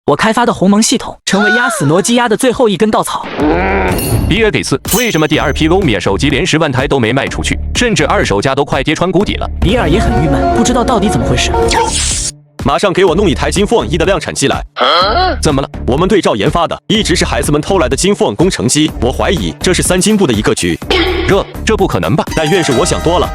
我开发的鸿蒙系统成为压死诺基亚的最后一根稻草。比尔给斯，为什么第二批Lumia手机连10万台都没卖出去，甚至二手价都快跌穿谷底了？比尔也很郁闷，不知道到底怎么回事。马上给我弄一台金凤1的量产机来！怎么了？我们对照研发的一直是孩子们偷来的金凤工程机，我怀疑这是三金部的一个局。这不可能吧？但愿是我想多了。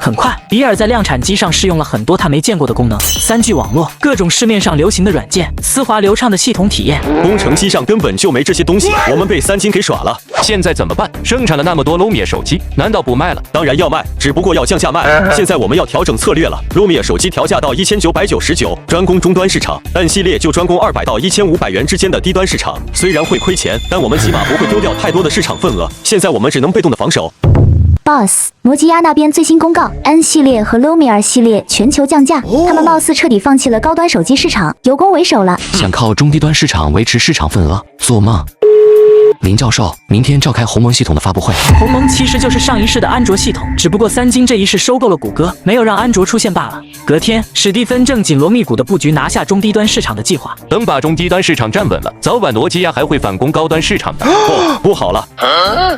很快，比尔在量产机上试用了很多他没见过的功能，3G 网络，各种市面上流行的软件，丝滑流畅的系统体验。工程机上根本就没这些东西，我们被三金给耍了。现在怎么办？生产了那么多 Lumia 手机，难道不卖了？当然要卖，只不过要降价卖。现在我们要调整策略了 ，Lumia 手机调价到1999，专攻终端市场；N 系列就专攻200到1500元之间的低端市场。虽然会亏钱，但我们起码不会丢掉太多的市场份额。现在我们只能被动的防守。Boss， 诺基亚那边最新公告 ，N 系列和 Lumia 系列全球降价，他们貌似彻底放弃了高端手机市场，由攻为守了。想靠中低端市场维持市场份额，做梦！林教授，明天召开鸿蒙系统的发布会。鸿蒙其实就是上一世的安卓系统，只不过三金这一世收购了谷歌，没有让安卓出现罢了。隔天，史蒂芬正紧锣密鼓的布局拿下中低端市场的计划。等把中低端市场站稳了，早晚诺基亚还会反攻高端市场的。不好了！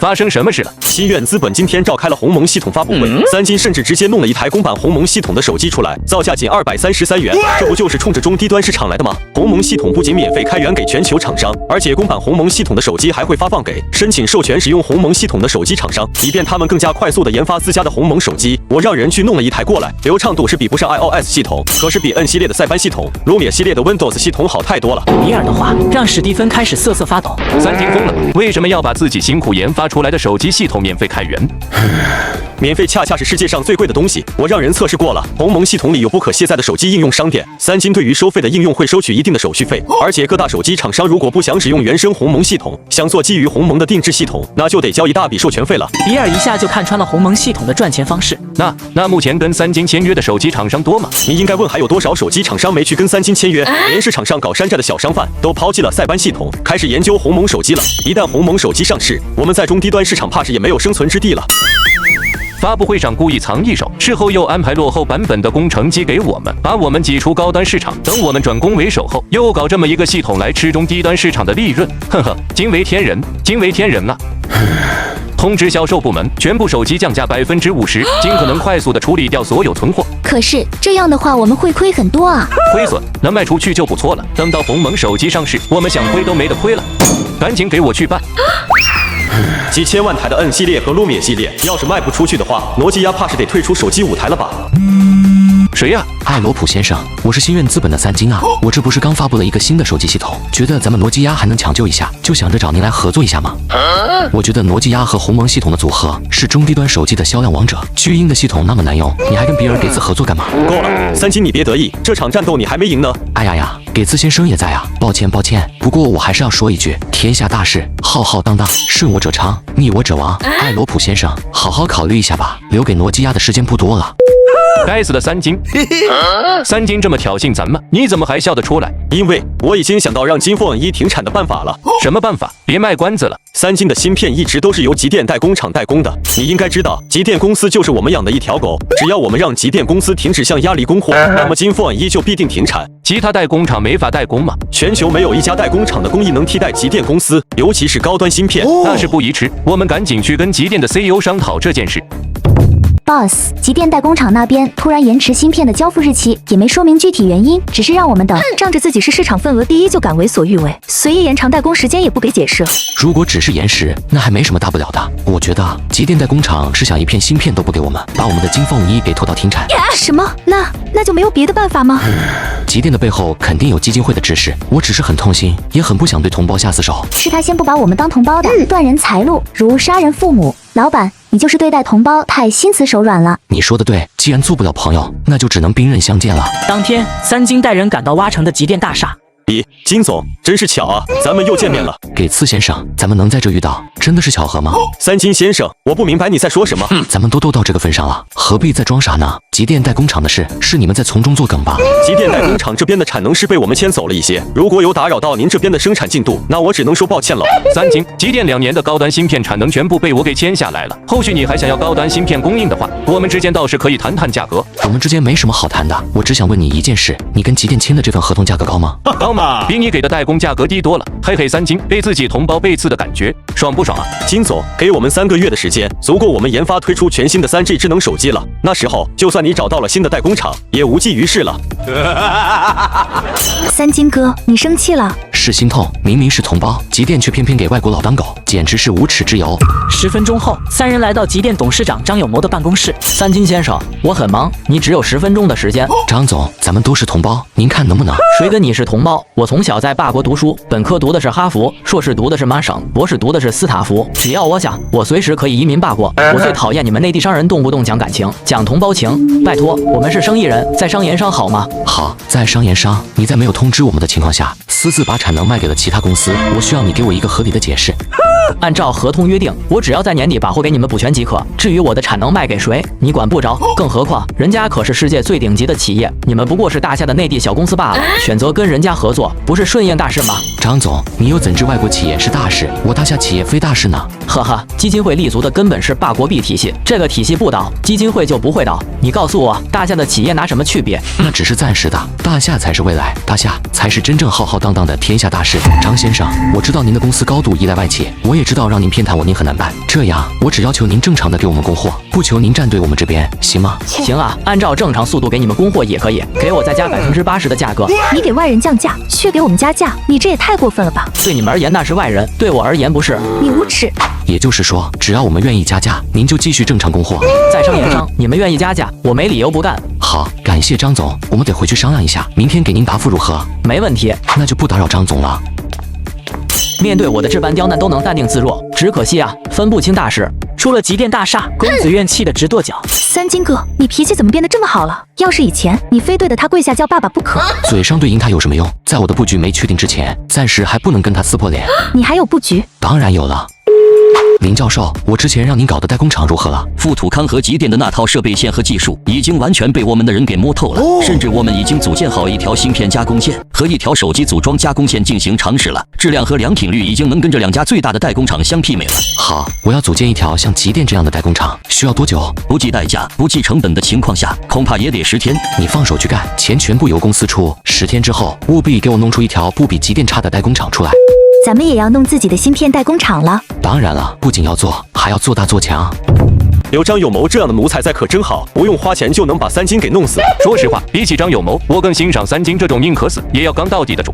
发生什么事了？新苑资本今天召开了鸿蒙系统发布会，三金甚至直接弄了一台公版鸿蒙系统的手机出来，造价仅233元，这不就是冲着中低端市场来的吗？鸿蒙系统不仅免费开源给全球厂商，而且公版鸿蒙系统的手机还会发放给申请授权使用鸿蒙系统的手机厂商，以便他们更加快速地研发自家的鸿蒙手机。我让人去弄了一台过来，流畅度是比不上 iOS 系统，可是比 N 系列的塞班系统、Lumia 系列的 Windows 系统好太多了。比尔的话让史蒂芬开始瑟瑟发抖。三金疯了，为什么要把自己辛苦研发出来的手机系统免费开源？免费恰恰是世界上最贵的东西，我让人测试过了，鸿蒙系统里有不可卸载的手机应用商店，三金对于收费的应用会收取一定的手续费，而且各大手机厂商如果不想使用原生鸿蒙系统，想做基于鸿蒙的定制系统，那就得交一大笔授权费了。比尔一下就看穿了鸿蒙系统的赚钱方式。那目前跟三金签约的手机厂商多吗？你应该问还有多少手机厂商没去跟三金签约，连市场上搞山寨的小商贩都抛弃了塞班系统，开始研究鸿蒙手机了。一旦鸿蒙手机上市，我们在中低端市场怕是也没有生存之地了。发布会上故意藏一手，事后又安排落后版本的工程机给我们，把我们挤出高端市场。等我们转攻为守后，又搞这么一个系统来吃中低端市场的利润，呵呵，惊为天人，惊为天人啊！通知销售部门，全部手机降价50%，尽可能快速的处理掉所有存货。可是这样的话，我们会亏很多啊！亏损能卖出去就不错了。等到鸿蒙手机上市，我们想亏都没得亏了。赶紧给我去办！几千万台的 N 系列和 Lumia 系列，要是卖不出去的话，诺基亚怕是得退出手机舞台了吧？谁呀？艾罗普先生，我是新苑资本的三金啊，我这不是刚发布了一个新的手机系统，觉得咱们诺基亚还能抢救一下，就想着找您来合作一下嘛。我觉得诺基亚和鸿蒙系统的组合是中低端手机的销量王者。巨婴的系统那么难用，你还跟比尔给茨合作干嘛？够了，三金你别得意，这场战斗你还没赢呢。哎呀，给茨先生也在啊，抱歉，不过我还是要说一句，天下大事浩浩荡荡，顺我者昌，逆我者亡。艾罗普先生，好好考虑一下吧，留给诺基亚的时间不多了。该死的三金！三金这么挑衅咱们，你怎么还笑得出来？因为我已经想到让金凤1停产的办法了。什么办法？别卖关子了。三金的芯片一直都是由极电代工厂代工的，你应该知道，极电公司就是我们养的一条狗。只要我们让极电公司停止向鸭梨供货，那么金凤1就必定停产。其他代工厂没法代工吗？全球没有一家代工厂的工艺能替代极电公司，尤其是高端芯片。那事不宜迟，我们赶紧去跟极电的 CEO 商讨这件事。Boss， 极电代工厂那边突然延迟芯片的交付日期，也没说明具体原因，只是让我们等。仗着自己是市场份额第一就敢为所欲为，随意延长代工时间也不给解释。如果只是延时，那还没什么大不了的。我觉得极电代工厂是想一片芯片都不给我们，把我们的金凤1给拖到停产。什么？那就没有别的办法吗？极电的背后肯定有基金会的支持，我只是很痛心，也很不想对同胞下死手。是他先不把我们当同胞的，断人财路，如杀人父母。老板，你就是对待同胞太心慈手软了。你说的对，既然做不了朋友，那就只能兵刃相见了。当天，三金带人赶到挖城的极电大厦。咦，金总，真是巧啊，咱们又见面了。给茨先生，咱们能在这遇到，真的是巧合吗？三金先生，我不明白你在说什么。咱们都到这个份上了，何必再装傻呢？极电代工厂的事是你们在从中作梗吧？极电代工厂这边的产能是被我们牵走了一些，如果有打扰到您这边的生产进度，那我只能说抱歉了。三金、极电2年的高端芯片产能全部被我给签下来了，后续你还想要高端芯片供应的话，我们之间倒是可以谈谈价格。我们之间没什么好谈的，我只想问你一件事，你跟极电签的这份合同价格高吗？高吗？比你给的代工价格低多了。嘿嘿，三金被自己同胞背刺的感觉，爽不爽啊？金总，给我们3个月的时间，足够我们研发推出全新的3G 智能手机了。那时候，就算你找到了新的代工厂，也无济于事了。三金哥，你生气了？是心痛，明明是同胞，极电却偏偏给外国佬当狗，简直是无耻之尤。10分钟后，3人来到极电董事长张有谋的办公室。三金先生，我很忙，你只有10分钟的时间。张总，咱们都是同胞，您看能不能？谁跟你是同胞？我从小在法国读书，本科读的是哈佛，硕士读的是麻省，博士读的是斯坦福。只要我想，我随时可以移民法国。我最讨厌你们内地商人动不动讲感情，讲同胞情。拜托，我们是生意人，在商言商好吗？好，在商言商。你在没有通知我们的情况下，私自把产能卖给了其他公司，我需要你给我一个合理的解释。按照合同约定，我只要在年底把货给你们补全即可。至于我的产能卖给谁，你管不着。更何况人家可是世界最顶级的企业，你们不过是大夏的内地小公司罢了。选择跟人家合作，不是顺应大事吗？张总，你又怎知外国企业是大事，我大夏企业非大事呢？呵呵，基金会立足的根本是大国币体系，这个体系不倒，基金会就不会倒。你告诉我，大夏的企业拿什么区别？那只是暂时的，大夏才是未来，大夏才是真正浩浩荡荡的天下大事。张先生，我知道您的公司高度依赖外企，我也知道让您偏袒我您很难办。这样，我只要求您正常的给我们供货，不求您站队我们这边，行吗？行啊，按照正常速度给你们供货也可以，给我再加80%的价格。你给外人降价，却给我们加价，你这也太过分了吧？对你们而言那是外人，对我而言不是。你无耻！也就是说，只要我们愿意加价，您就继续正常供货。在商言商，你们愿意加价，我没理由不干。好，感谢张总，我们得回去商量一下，明天给您答复如何？没问题，那就不打扰张总了。面对我的这般刁难都能淡定自若，只可惜啊，分不清大事。出了极电大厦，公子怨气的直跺脚。三金哥，你脾气怎么变得这么好了？要是以前，你非对着他跪下叫爸爸不可。嘴上对赢他有什么用？在我的布局没确定之前，暂时还不能跟他撕破脸。你还有布局？当然有了。林教授，我之前让您搞的代工厂如何了？富土康和极电的那套设备线和技术已经完全被我们的人给摸透了，甚至我们已经组建好一条芯片加工线和一条手机组装加工线进行尝试了，质量和良品率已经能跟这2家最大的代工厂相媲美了。好，我要组建一条像极电这样的代工厂，需要多久？不计代价、不计成本的情况下，恐怕也得10天。你放手去干，钱全部由公司出，10天之后务必给我弄出一条不比极电差的代工厂出来。咱们也要弄自己的芯片代工厂了。当然了，不仅要做，还要做大做强。有张有谋这样的奴才在可真好，不用花钱就能把三金给弄死。说实话，比起张有谋，我更欣赏三金这种宁可死也要刚到底的主。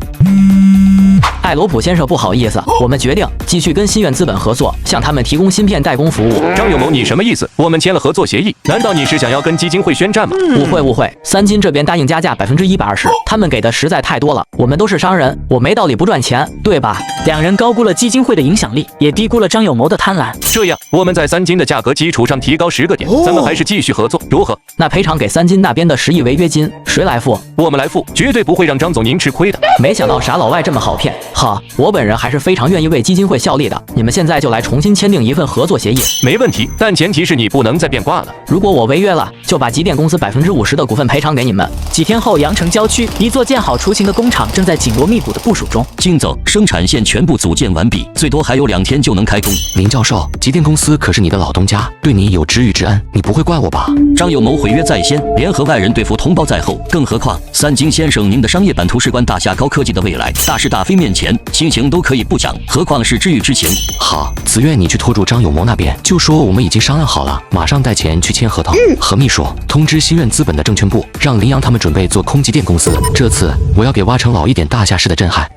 艾罗普先生，不好意思，我们决定继续跟新远资本合作，向他们提供芯片代工服务。张有谋，你什么意思？我们签了合作协议，难道你是想要跟基金会宣战吗？误会，三金这边答应加价120%，他们给的实在太多了。我们都是商人，我没道理不赚钱，对吧？2人高估了基金会的影响力，也低估了张有谋的贪婪。这样，我们在三金的价格基础上提高10个点，咱们还是继续合作，如何？那赔偿给三金那边的10亿违约金，谁来付？我们来付，绝对不会让张总您吃亏的。没想到傻老外这么好骗，哈，我本人还是非常愿意为基金会效力的。你们现在就来重新签订一份合作协议，没问题，但前提是你不能再变卦了。如果我违约了，就把极电公司50%的股份赔偿给你们。几天后，阳城郊区一座建好雏形的工厂正在紧锣密鼓的部署中。金总，生产线全部组建完毕，最多还有2天就能开工。林教授，极电公司可是你的老东家，对你有知遇之恩，你不会怪我吧？张有谋毁约在先，联合外人对付同胞在后，更何况三金先生您的商业版图事关大夏高科技的未来，大是大非面前，亲情都可以不讲，何况是知遇之情。好，子越你去拖住张有谋那边，就说我们已经商量好了，马上带钱去签合同。何秘书通知新院资本的证券部，让林阳他们准备做空极电公司。这次我要给挖城老一点大夏市的震撼。